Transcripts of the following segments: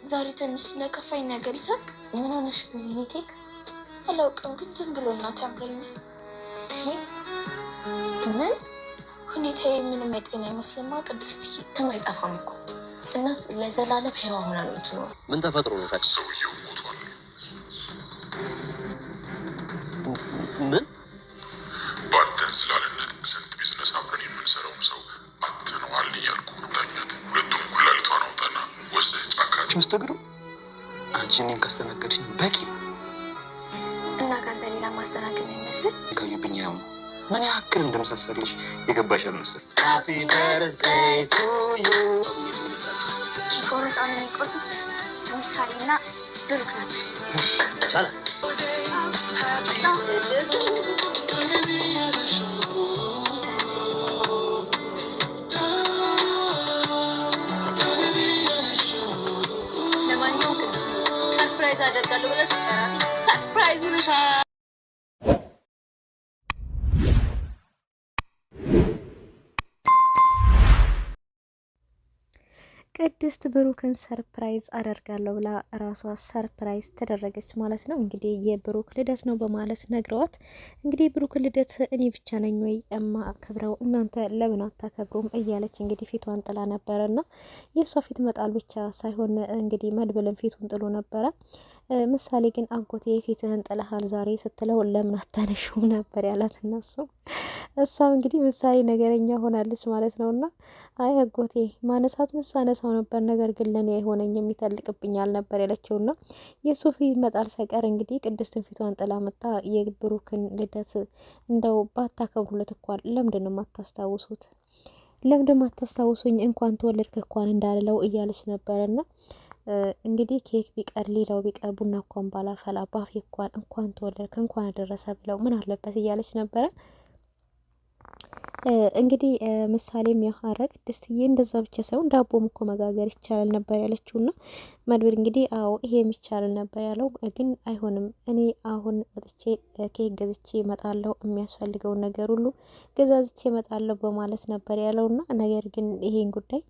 ዛሬ ትንሽ ስለከፋኝ ነገር ልሳቅ። ምን ሆነሽ ነው ኬክ? አላውቅም ግን ዝም ብሎ እናት ያምረኛል። ምን ሁኔታዬ ምንም አይጤና አይመስልማ ቅድስትዬ። አይጠፋም እኮ እናት ለዘላለም ሕያው ሆና ነው የምትኖረው። ምን ተፈጥሮ ነው ታዲያ? ሰውየው ሞቷል። ምን? በአንተ እንዝላልነት ስንት ቢዝነስ አብረን የምንሰራውን ሰው አትነዋል እያልኩ ነው። ዳኛት ሁለቱም ኩላሊቷን አውጣና ወስደህ ጫካ መስተግሩ አንቺ እኔን ካስተናገድሽኝ በቂ እና ከአንተ ሌላ ማስተናገድ ነው የሚመስል ካዩብኝ ያው ምን ያክል እንደምሳሰርልሽ የገባሽ አልመሰል። ሃፒ በርዝዴይ ቱ ዩ ኬኮን ሳን የሚቆርሱት ምሳሌና ብሩክ ናቸው። ይቻላል። ለማንኛውም ሰርፕራይዝ አደርጋለሁ ብለሽ ራሴ ሰርፕራይዝ ሆነሻል። ቅድስት ብሩክን ሰርፕራይዝ አደርጋለሁ ብላ ራሷ ሰርፕራይዝ ተደረገች ማለት ነው። እንግዲህ የብሩክ ልደት ነው በማለት ነግረዋት፣ እንግዲህ ብሩክ ልደት እኔ ብቻ ነኝ ወይ የማከብረው እናንተ ለምን አታከብሩም እያለች እንግዲህ ፊቷን ጥላ ነበረና የእሷ ፊት መጣል ብቻ ሳይሆን እንግዲህ መድብልን ፊቱን ጥሎ ነበረ። ምሳሌ ግን አጎቴ ፊትህን ጥለሃል ዛሬ ስትለው ለምን አታነሽውም ነበር ያላት እነሱ። እሷም እንግዲህ ምሳሌ ነገረኛ ሆናለች ማለት ነው። እና አይ አጎቴ ማነሳት ምሳነሳው ነበር ነገር ግን ለኔ አይሆነኝ የሚተልቅብኛል ነበር ያለችው። እና የሱ ፊት መጣል ሳይቀር እንግዲህ ቅድስትን ፊቷን ጥላ መጣ። የብሩክን ልደት እንደው ባታከብሩለት እንኳን ለምንድን ነው የማታስታውሱት? ለምንድን ነው የማታስታውሱኝ? እንኳን ተወለድክ እንኳን እንዳልለው እያለች ነበረና እንግዲህ ኬክ ቢቀር ሌላው ቢቀር ቡና እንኳን ባላፈላ ባፌ እንኳን ተወለድክ እንኳን አደረሰ ብለው ምን አለበት እያለች ነበረ። እንግዲህ ምሳሌም ያሀረ ቅድስትዬ እንደዛ ብቻ ሳይሆን ዳቦም እኮ መጋገር ይቻላል ነበር ያለችውና መድብል እንግዲህ አዎ ይሄ የሚቻል ነበር ያለው። ግን አይሆንም እኔ አሁን ወጥቼ ኬክ ገዝቼ እመጣለሁ የሚያስፈልገውን ነገር ሁሉ ገዛዝቼ እመጣለሁ በማለት ነበር ያለውና ነገር ግን ይሄን ጉዳይ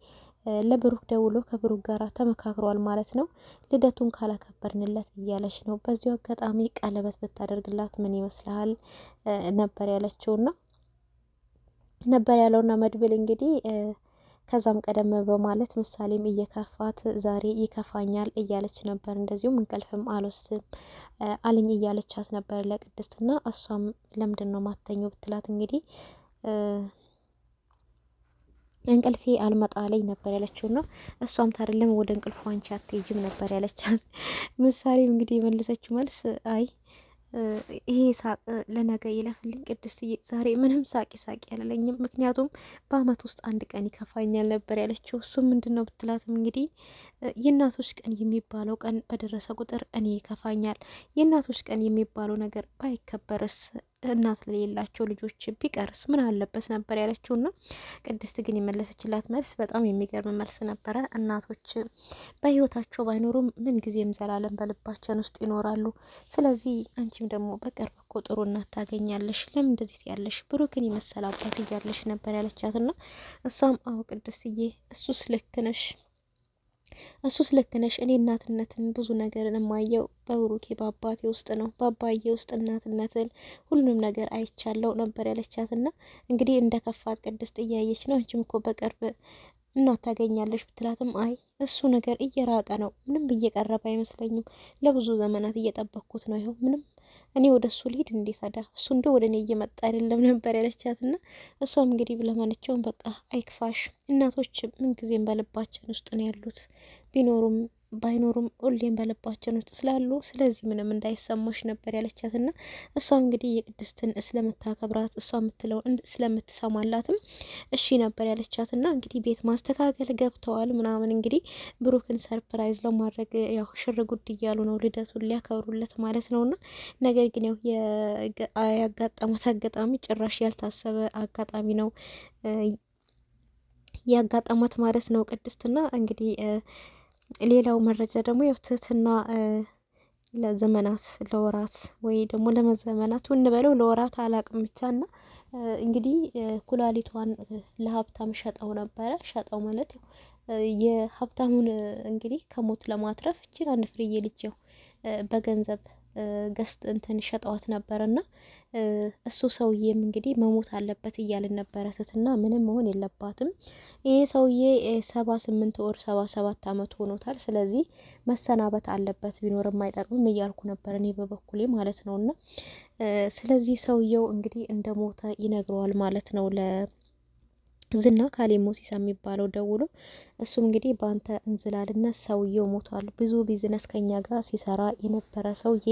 ለብሩክ ደውሎ ከብሩክ ጋር ተመካክሯል ማለት ነው። ልደቱን ካላከበርንለት እያለች ነው። በዚሁ አጋጣሚ ቀለበት ብታደርግላት ምን ይመስልሃል ነበር ያለችውና ነበር ያለውና መድብል እንግዲህ ከዛም ቀደም በማለት ምሳሌም እየከፋት ዛሬ ይከፋኛል እያለች ነበር። እንደዚሁም እንቅልፍም አልወስድም አለኝ እያለቻት ነበር ለቅድስትና። እሷም ለምንድን ነው ማተኘው ብትላት እንግዲህ እንቅልፌ አልመጣ ላይ ነበር ያለችውና እሷም ታደለም ወደ እንቅልፏ አንቺ አትሄጂም ነበር ያለቻት። ምሳሌም እንግዲህ የመለሰችው መልስ አይ ይሄ ሳቅ ለነገ ይለፍልኝ ቅድስትዬ፣ ዛሬ ምንም ሳቂ ያላለኝም ምክንያቱም በአመት ውስጥ አንድ ቀን ይከፋኛል ነበር ያለችው። እሱም ምንድነው ብትላትም እንግዲህ የእናቶች ቀን የሚባለው ቀን በደረሰ ቁጥር እኔ ይከፋኛል። የእናቶች ቀን የሚባለው ነገር ባይከበርስ እናት ለሌላቸው ልጆች ቢቀርስ ምን አለበት ነበር ያለችውና ቅድስት ግን የመለሰችላት መልስ በጣም የሚገርም መልስ ነበረ። እናቶች በህይወታቸው ባይኖሩም ምን ጊዜም ዘላለም በልባችን ውስጥ ይኖራሉ። ስለዚህ አንቺም ደግሞ በቅርብ እኮ ጥሩ እናት ታገኛለሽ። ለምን እንደዚህ ያለሽ ብሩክን የመሰለ አባት እያለሽ ነበር ያለቻትና እሷም አዎ ቅድስትዬ እሱስ ልክ ነሽ። እኔ እናትነትን ብዙ ነገርን የማየው በብሩኬ በአባቴ ውስጥ ነው። በአባዬ ውስጥ እናትነትን ሁሉንም ነገር አይቻለው ነበር ያለቻትና እንግዲህ እንደ ከፋት ቅድስት እያየች ነው። አንቺም እኮ በቅርብ እናት ታገኛለሽ ብትላትም አይ እሱ ነገር እየራቀ ነው፣ ምንም እየቀረበ አይመስለኝም። ለብዙ ዘመናት እየጠበቅኩት ነው። ይኸው ምንም እኔ ወደ እሱ ልሂድ እንዴት አዳ እሱ እንደ ወደ እኔ እየመጣ አይደለም ነበር ያለቻትና እሷም እንግዲህ ብለማነቻውን በቃ አይክፋሽ፣ እናቶች ምን ጊዜም በልባችን ውስጥ ነው ያሉት ቢኖሩም ባይኖሩም ሁሌም በልባችን ውስጥ ስላሉ ስለዚህ ምንም እንዳይሰማሽ ነበር ያለቻትና እሷም እንግዲህ የቅድስትን ስለምታከብራት እሷ የምትለው ስለምትሰማላትም እሺ ነበር ያለቻትና እንግዲህ ቤት ማስተካከል ገብተዋል ምናምን እንግዲህ ብሩክን ሰርፕራይዝ ለማድረግ ያው ሽር ጉድ እያሉ ነው ልደቱን ሊያከብሩለት ማለት ነውና ነገር ግን ያው ያጋጠሙት አጋጣሚ ጭራሽ ያልታሰበ አጋጣሚ ነው ያጋጠማት ማለት ነው ቅድስትና እንግዲህ ሌላው መረጃ ደግሞ ያው ትህትና ለዘመናት ለወራት ወይ ደግሞ ለመዘመናት እንበለው ለወራት አላቅም ብቻና እንግዲህ ኩላሊቷን ለሀብታም ሸጠው ነበረ። ሸጠው ማለት የሀብታሙን እንግዲህ ከሞት ለማትረፍ እችን አንድ ፍርዬ ልጅ ያው በገንዘብ ገስት እንትን ሸጠዋት ነበርና እሱ ሰውዬም እንግዲህ መሞት አለበት እያልን ነበረ። ትትና ምንም መሆን የለባትም ይሄ ሰውዬ 78 ወር 77 አመት ሆኖታል። ስለዚህ መሰናበት አለበት ቢኖርም አይጠቅምም እያልኩ ነበር እኔ በበኩሌ ማለት ነውና ስለዚህ ሰውየው እንግዲህ እንደሞተ ይነግረዋል ማለት ነው ዝና ካሌ ሞሲሳ የሚባለው ደውሎ እሱም እንግዲህ በአንተ እንዝላልነት ሰውየው ሞቷል። ብዙ ቢዝነስ ከኛ ጋር ሲሰራ የነበረ ሰውዬ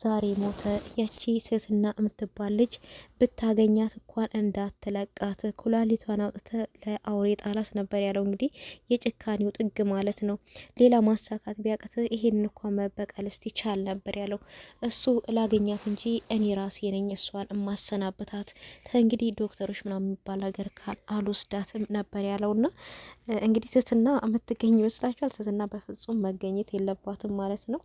ዛሬ ሞተ። ያቺ ሴትና የምትባል ልጅ ብታገኛት እንኳን እንዳትለቃት ኩላሊቷን አውጥተ ለአውሬ ጣላት ነበር ያለው። እንግዲህ የጭካኔው ጥግ ማለት ነው። ሌላ ማሳካት ቢያቅት ይሄን እንኳን መበቀል እስቲ ቻል ነበር ያለው። እሱ ላገኛት እንጂ እኔ ራሴ ነኝ እሷን እማሰናብታት እንግዲህ ዶክተሮች ምናምን የሚባል ነገር አልወስዳትም ነበር ያለውና እንግዲህ ትህትና የምትገኝ ይመስላችኋል? ትህትና በፍጹም መገኘት የለባትም ማለት ነው።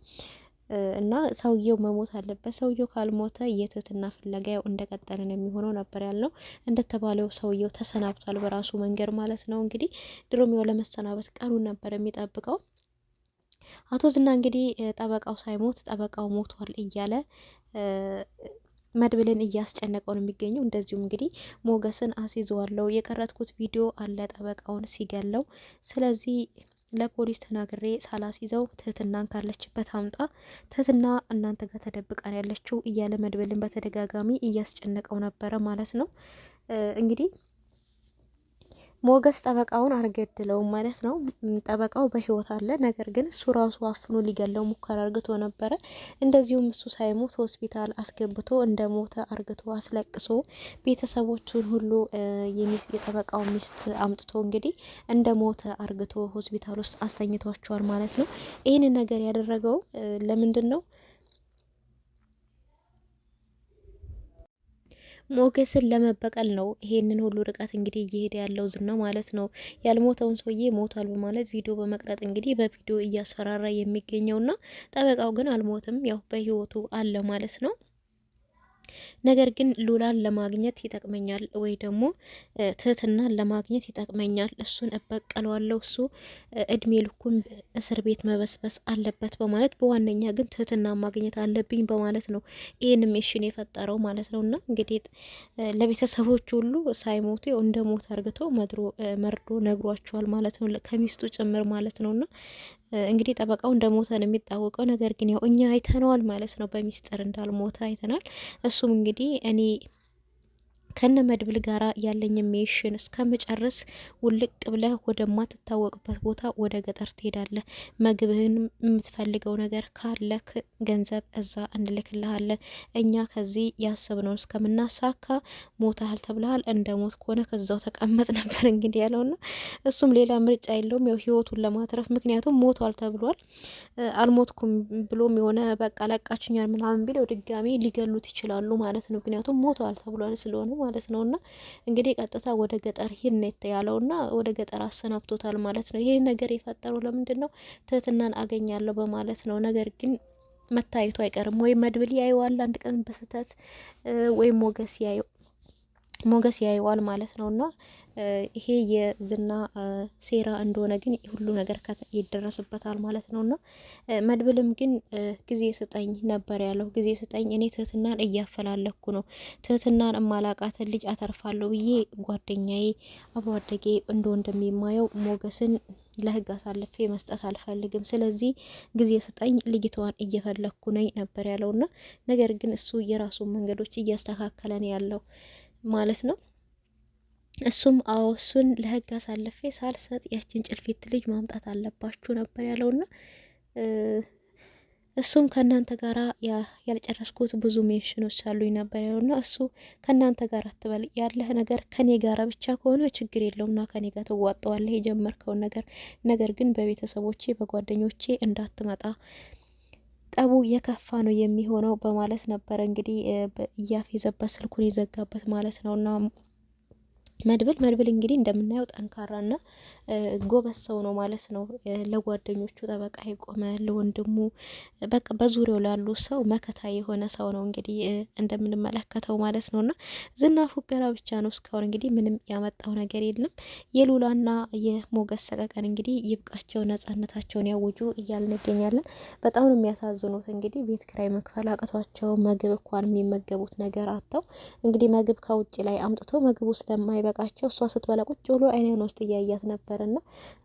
እና ሰውየው መሞት አለበት። ሰውየው ካልሞተ የትህትና ፍለጋ ያው እንደቀጠለ ነው የሚሆነው ነበር ያልነው። እንደተባለው ሰውየው ተሰናብቷል በራሱ መንገድ ማለት ነው። እንግዲህ ድሮም ያው ለመሰናበት ቀኑን ነበር የሚጠብቀው። አቶ ዝና እንግዲህ ጠበቃው ሳይሞት ጠበቃው ሞቷል እያለ መድብልን እያስጨነቀው ነው የሚገኘው። እንደዚሁም እንግዲህ ሞገስን አስይዘዋለሁ የቀረጥኩት ቪዲዮ አለ ጠበቃውን ሲገለው፣ ስለዚህ ለፖሊስ ተናግሬ ሳላስይዘው ትህትናን ካለችበት አምጣ፣ ትህትና እናንተ ጋር ተደብቃን ያለችው እያለ መድብልን በተደጋጋሚ እያስጨነቀው ነበረ ማለት ነው። እንግዲህ ሞገስ ጠበቃውን አልገድለውም ማለት ነው። ጠበቃው በህይወት አለ። ነገር ግን እሱ ራሱ አፍኖ ሊገለው ሙከራ አርግቶ ነበረ። እንደዚሁም እሱ ሳይሞት ሆስፒታል አስገብቶ እንደ ሞተ አርግቶ አስለቅሶ ቤተሰቦቹን ሁሉ የጠበቃው ሚስት አምጥቶ እንግዲህ እንደ ሞተ አርግቶ ሆስፒታል ውስጥ አስተኝቷቸዋል ማለት ነው። ይህንን ነገር ያደረገው ለምንድን ነው? ሞገስን ለመበቀል ነው። ይሄንን ሁሉ ርቀት እንግዲህ እየሄደ ያለው ዝና ማለት ነው። ያልሞተውን ሰውዬ ሞቷል በማለት ቪዲዮ በመቅረጥ እንግዲህ በቪዲዮ እያስፈራራ የሚገኘውና ጠበቃው ግን አልሞትም፣ ያው በህይወቱ አለ ማለት ነው። ነገር ግን ሉላን ለማግኘት ይጠቅመኛል ወይ ደግሞ ትህትናን ለማግኘት ይጠቅመኛል፣ እሱን እበቀለዋለሁ፣ እሱ እድሜ ልኩን እስር ቤት መበስበስ አለበት በማለት በዋነኛ ግን ትህትና ማግኘት አለብኝ በማለት ነው ይህን ሜሽን የፈጠረው ማለት ነው። እና እንግዲህ ለቤተሰቦች ሁሉ ሳይሞቱ እንደ ሞት አርግቶ መርዶ ነግሯቸዋል ማለት ነው፣ ከሚስቱ ጭምር ማለት ነው። እና እንግዲህ ጠበቃው እንደሞተ ነው የሚታወቀው። ነገር ግን ያው እኛ አይተነዋል ማለት ነው፣ በሚስጥር እንዳልሞተ አይተናል። እሱም እንግዲህ እኔ ከነ መድብል ጋራ ያለኝ ሜሽን እስከመጨረስ ውልቅ ብለህ ወደማትታወቅበት ቦታ ወደ ገጠር ትሄዳለህ። ምግብህን የምትፈልገው ነገር ካለክ ገንዘብ እዛ እንልክልሃለን። እኛ ከዚህ ያሰብነውን እስከምናሳካ ሞታል ተብለሃል፣ እንደ ሞት ከሆነ ከዛው ተቀመጥ ነበር እንግዲህ ያለውና እሱም ሌላ ምርጫ የለውም ያው ህይወቱን ለማትረፍ ምክንያቱም ሞቷል ተብሏል። አልሞትኩም ብሎም የሆነ በቃ ለቃችኛል ምናምን ቢለው ድጋሚ ሊገሉት ይችላሉ ማለት ነው። ምክንያቱም ሞቷል ተብሏል ስለሆነ ማለት ነውና እንግዲህ ቀጥታ ወደ ገጠር ሂድ ነው ያለውና ወደ ገጠር አሰናብቶታል ማለት ነው። ይሄ ነገር የፈጠረው ለምንድን ነው? ትህትናን አገኛለሁ በማለት ነው። ነገር ግን መታየቱ አይቀርም። ወይ መድብል ያየዋል አንድ ቀን በስህተት ወይ ሞገስ ያየዋል ማለት ነውና ይሄ የዝና ሴራ እንደሆነ ግን ሁሉ ነገር ይደረስበታል ማለት ነውና መድብልም ግን ጊዜ ስጠኝ ነበር ያለው። ጊዜ ስጠኝ፣ እኔ ትህትናን እያፈላለኩ ነው። ትህትናን እማላቃትን ልጅ አተርፋለሁ ብዬ ጓደኛዬ አብሮ አደጌ እንደ ወንድም የማየው ሞገስን ለህግ አሳልፌ መስጠት አልፈልግም። ስለዚህ ጊዜ ስጠኝ፣ ልጅቷን እየፈለኩ ነኝ ነበር ያለውና ነገር ግን እሱ የራሱን መንገዶች እያስተካከለ ነው ያለው ማለት ነው። እሱም አዎ እሱን ለህግ አሳልፌ ሳልሰጥ ያችን ጭልፊት ልጅ ማምጣት አለባችሁ ነበር ያለውና እሱም ከእናንተ ጋራ ያልጨረስኩት ብዙ ሜንሽኖች አሉኝ ነበር ያለውና እሱ ከእናንተ ጋር አትበል፣ ያለህ ነገር ከኔ ጋራ ብቻ ከሆነ ችግር የለውምና ከኔ ጋር ትዋጣዋለህ የጀመርከውን ነገር ግን በቤተሰቦቼ በጓደኞቼ እንዳትመጣ ጠቡ የከፋ ነው የሚሆነው በማለት ነበረ እንግዲህ እያፌዘበት ስልኩን የዘጋበት ማለት ነውና መድብል እንግዲህ እንደምናየው ጠንካራና ጎበዝ ሰው ነው ማለት ነው። ለጓደኞቹ ጠበቃ የቆመ ለወንድሙ በቃ በዙሪያው ላሉ ሰው መከታ የሆነ ሰው ነው እንግዲህ እንደምንመለከተው ማለት ነውና ዝና ፉገራ ብቻ ነው እስካሁን እንግዲህ ምንም ያመጣው ነገር የለም። የሉላና የሞገስ ሰቀቀን እንግዲህ ይብቃቸው፣ ነጻነታቸውን ያውጁ እያልን እንገኛለን። በጣም ነው የሚያሳዝኑት። እንግዲህ ቤት ኪራይ መክፈል አቅቷቸው ምግብ እንኳን የሚመገቡት ነገር አጥተው እንግዲህ ምግብ ከውጭ ላይ አምጥቶ ምግቡ ስለማይበቃቸው እሷ ስትበላ ቁጭ ብሎ አይኔን ውስጥ እያያት ነበርና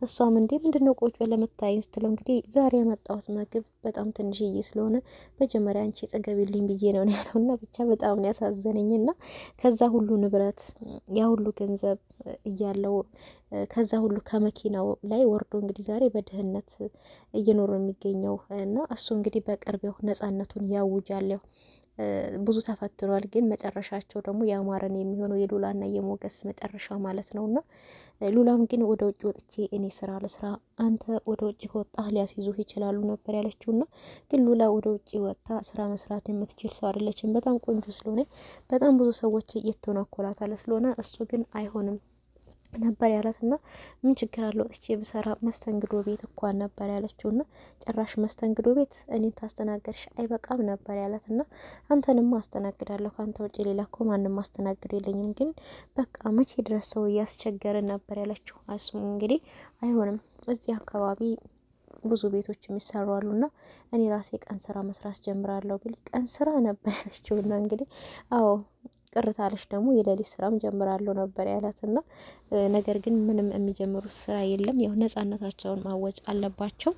እሷም እንዴ ምንድነው ቁጭ ብለህ ለምታይኝ ስትለው እንግዲህ ዛሬ የመጣሁት ምግብ በጣም ትንሽዬ ስለሆነ መጀመሪያ አንቺ ጽገቢልኝ ብዬ ነው ያለውና ብቻ በጣም ነው ያሳዘነኝና ከዛ ሁሉ ንብረት ያ ሁሉ ገንዘብ እያለው ከዛ ሁሉ ከመኪናው ላይ ወርዶ እንግዲህ ዛሬ በድህነት እየኖረ የሚገኘው እና እሱ እንግዲህ በቅርብ ያው ነጻነቱን ያውጃል። ያው ብዙ ተፈትኗል፣ ግን መጨረሻቸው ደግሞ ያማረን የሚሆነው የሉላና የሞገስ መጨረሻ ማለት ነውና ሉላም ግን ወደ ውጭ ወጥቼ እኔ ስራ ለስራ አንተ ወደ ውጭ ከወጣህ ሊያስይዙህ ይችላሉ ነበር ያለችውና ግን ሉላ ወደ ውጭ ወጥታ ስራ መስራት የምትችል ሰው አይደለችም። በጣም ቆንጆ ስለሆነ በጣም ብዙ ሰዎች እየተናኮላታለ ስለሆነ እሱ ግን አይሆንም ነበር ያላትና ምን ችግር አለው ወጥቼ ብሰራ መስተንግዶ ቤት እንኳን ነበር ያለችውና ጭራሽ መስተንግዶ ቤት እኔን ታስተናገድሽ አይበቃም ነበር ያላትና አንተንም አስተናግዳለሁ ካንተ ውጪ ሌላ እኮ ማንም አስተናግድ የለኝም፣ ግን በቃ መቼ ድረስ ሰው እያስቸገረን ነበር ያለችው። አስሙ እንግዲህ አይሆንም እዚህ አካባቢ ብዙ ቤቶች የሚሰሩ አሉና እኔ ራሴ ቀን ስራ መስራት ጀምራለሁ ብል ቀን ስራ ነበር ያለችውና እንግዲህ አዎ ቅርታለች ደግሞ የሌሊት ስራም ጀምራለሁ ነበር ያላትና ነገር ግን ምንም የሚጀምሩት ስራ የለም። ያው ነጻነታቸውን ማወጅ አለባቸው።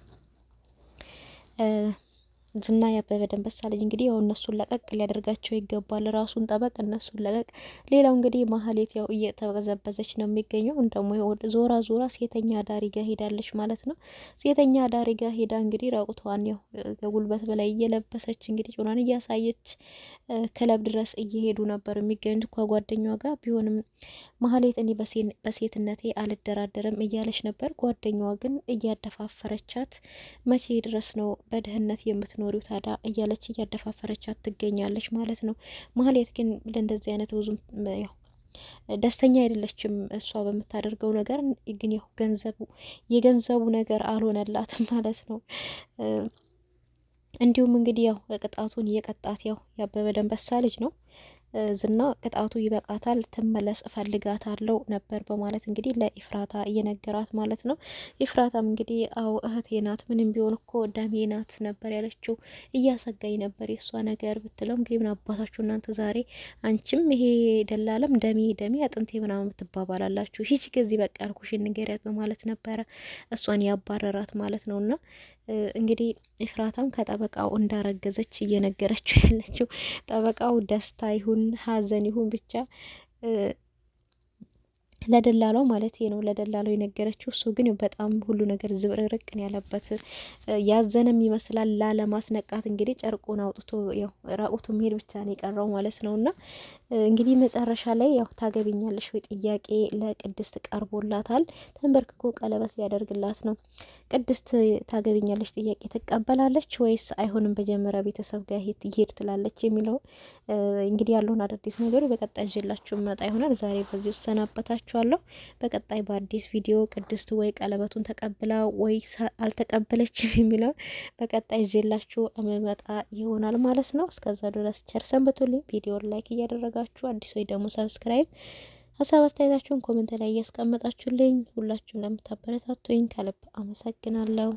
ዝና ያበበ ደንበሳ ልጅ እንግዲህ ያው እነሱን ለቀቅ ሊያደርጋቸው ይገባል። ራሱን ጠበቅ፣ እነሱን ለቀቅ። ሌላው እንግዲህ ማህሌት ያው እየተበዘበዘች ነው የሚገኘው። እንደሞ ዞራ ዞራ ሴተኛ አዳሪ ጋር ሄዳለች ማለት ነው። ሴተኛ አዳሪ ጋር ሄዳ እንግዲህ ራቁቷን ያው ከጉልበት በላይ እየለበሰች እንግዲህ ጮናን እያሳየች ክለብ ድረስ እየሄዱ ነበር የሚገኙት ከጓደኛዋ ጋር። ቢሆንም ማህሌት እኔ በሴትነቴ አልደራደርም እያለች ነበር። ጓደኛዋ ግን እያደፋፈረቻት መቼ ድረስ ነው በድህነት የምትኖሪው ታዳ እያለች እያደፋፈረቻት ትገኛለች ማለት ነው። ማህሌት ግን ለእንደዚህ አይነት ብዙም ያው ደስተኛ አይደለችም እሷ በምታደርገው ነገር። ግን ያው የገንዘቡ ነገር አልሆነላትም ማለት ነው። እንዲሁም እንግዲህ ያው ቅጣቱን እየቀጣት ያው ያበበ ደንበሳ ልጅ ነው። ዝና ቅጣቱ ይበቃታል፣ ትመለስ እፈልጋታለሁ ነበር በማለት እንግዲህ ለኢፍራታ እየነገራት ማለት ነው። ኢፍራታም እንግዲህ አው እህቴ ናት፣ ምንም ቢሆን እኮ ደሜ ናት ነበር ያለችው። እያሰጋኝ ነበር የእሷ ነገር ብትለው እንግዲህ ምን አባታችሁ እናንተ ዛሬ አንቺም ይሄ ደላለም ደሜ አጥንቴ ምናምን ትባባላላችሁ፣ ሂጂ ከዚህ በቃ ያልኩሽን ንገሪያት በማለት ነበረ እሷን ያባረራት ማለት ነውና እንግዲህ ኢፍራታም ከጠበቃው እንዳረገዘች እየነገረችው ያለችው ጠበቃው ደስታ ይሁን ሀዘን ይሁን ብቻ ለደላላው ማለት ነው ለደላላው የነገረችው። እሱ ግን በጣም ሁሉ ነገር ዝብርርቅን ያለበት ያዘነም ይመስላል። ላለማስነቃት እንግዲህ ጨርቁን አውጥቶ ያው ራቁቱ መሄድ ብቻ ነው የቀረው ማለት ነውና እንግዲህ መጨረሻ ላይ ያው ታገቢኛለሽ ወይ ጥያቄ ለቅድስት ቀርቦላታል። ተንበርክኮ ቀለበት ሊያደርግላት ነው። ቅድስት ታገቢኛለሽ ጥያቄ ትቀበላለች ወይስ አይሆንም በጀመሪያ ቤተሰብ ጋር ይሄድ ትላለች የሚለው እንግዲህ ያለውን አዳዲስ ነገር በቀጣይ ይዤላችሁ መጣ ይሆናል። ዛሬ በዚህ ወሰናበታችኋለሁ። በቀጣይ በአዲስ ቪዲዮ ቅድስት ወይ ቀለበቱን ተቀብላ ወይ አልተቀበለችም የሚለው በቀጣይ ይዤላችሁ መጣ ይሆናል ማለት ነው። እስከዛ ድረስ ቸር ሰንብቱልኝ። ቪዲዮን ላይክ እያደረጋችሁ አዲስ ወይ ደግሞ ሰብስክራይብ፣ ሀሳብ አስተያየታችሁን ኮሜንት ላይ እያስቀመጣችሁልኝ ሁላችሁም ለምታበረታቱኝ ከልብ አመሰግናለሁ።